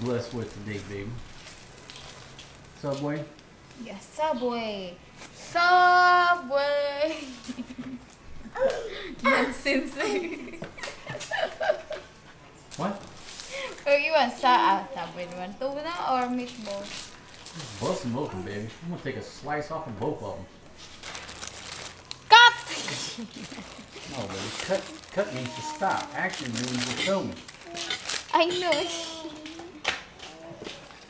blessed with today, baby? Subway? Yes, Subway. Subway. Nonsense. What? Oh, you want Subway? You want tuna or meatballs? Bust them open, baby. I'm gonna take a slice off of both of them. Cut! No, baby. Cut means to stop. Action means to film me. I know.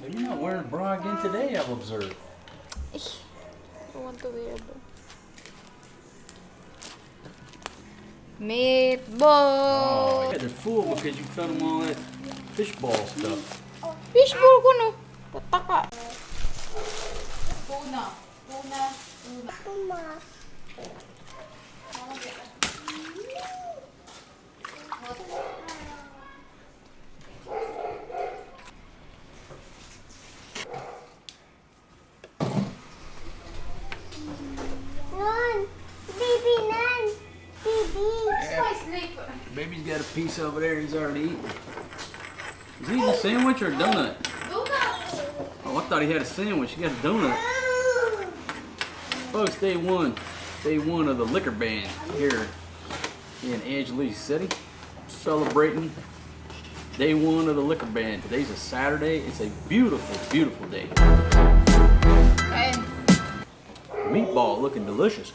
But you're not wearing a bra again today, I've observed. I don't want to wear it. Meatball. Yeah, they're full because you fed them all that fishball stuff. Fishball ko no. Tataka. Tuna. Baby's got a piece over there he's already eaten. Is he eating a sandwich or a donut? Oh, I thought he had a sandwich. He got a donut. Folks, day one of the liquor ban here in Angeles City. Celebrating day one of the liquor ban. Today's a Saturday. It's a beautiful, beautiful day. Meatball looking delicious.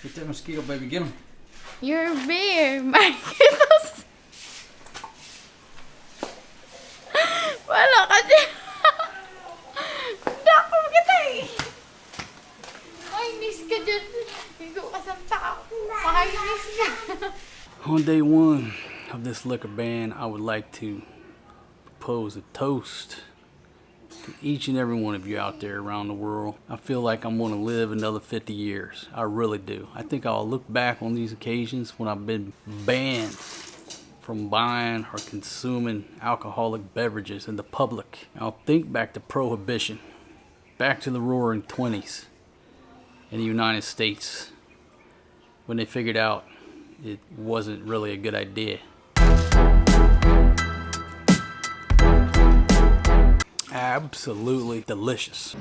Get that mosquito, baby. Get him. You're a bear, Marquitos. Wala ka dyan. Dako kita eh. Makainis ka dyan. Higo ka sa tao. Makainis ka. On day one of this liquor ban, I would like to propose a toast to each and every one of you out there around the world. I feel like I'm going to live another 50 years. I really do. I think I'll look back on these occasions when I've been banned from buying or consuming alcoholic beverages in the public. I'll think back to Prohibition, back to the Roaring 20s in the United States when they figured out it wasn't really a good idea. Absolutely delicious.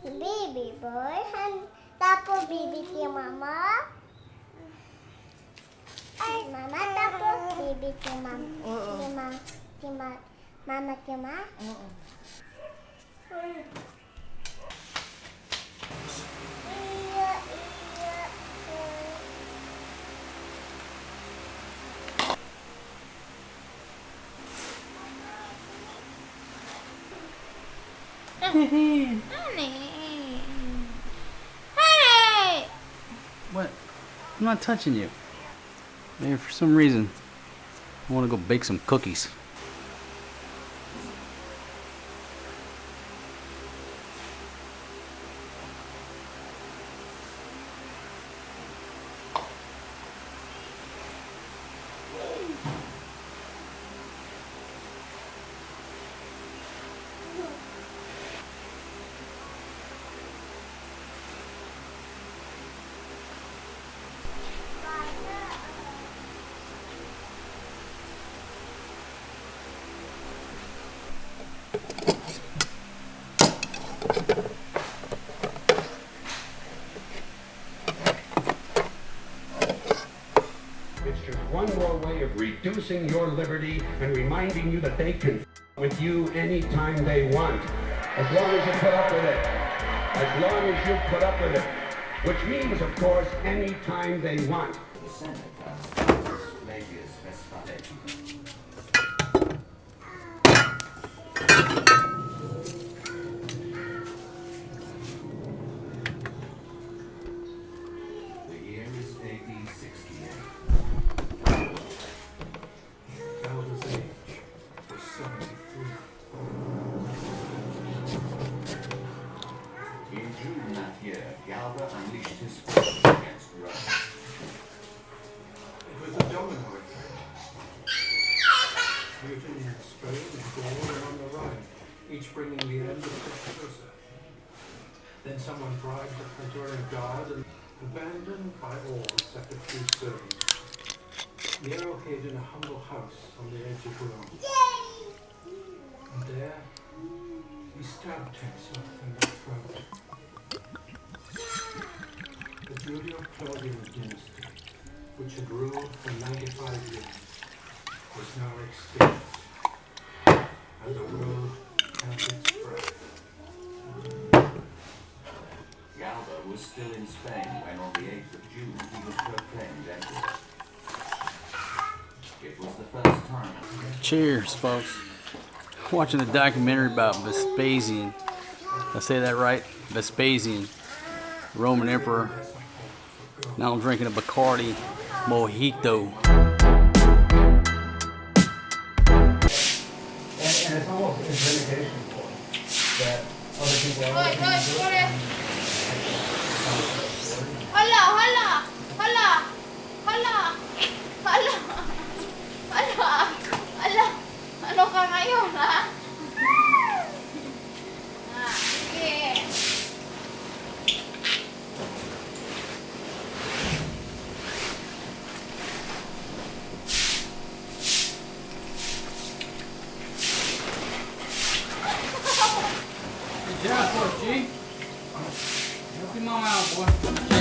Baby boy, tapo baby kay mama. Ay, mama tapo baby kay mama. Mama kay mama. Honey. Hey! What? I'm not touching you. Maybe for some reason I want to go bake some cookies. It's just one more way of reducing your liberty and reminding you that they can with you anytime they want. As long as you put up with it. As long as you put up with it. Which means, of course, anytime they want. The year is 1868. In June that year, Galba unleashed his force against Rome. It was a domino effect. Britain, Spain, Gaul, and on the Rhine, each bringing the end a step closer. Then someone bribed the Praetorian Guard and abandoned by all except a few servants. Nero hid in a humble house on the edge of Rome. And there, he stabbed himself in the throat. The Julio-Claudian dynasty, which had ruled for 95 years, was now extinct, and the world held its breath. Galba was still in Spain when on the 8th of June he was proclaimed emperor. It was the first time. Cheers, folks. Watching a documentary about Vespasian. Did I say that right? Vespasian, Roman emperor. Now I'm drinking a Bacardi Mojito. And it's almost a vindication for him that other people are Rồi, rồi, looking cô to đây. do it. Hala, hala, hala, hala, hala, hala, hala. Ano ka ngayon, ha? Sige. Good job, Coach G. Help your mom out, boy.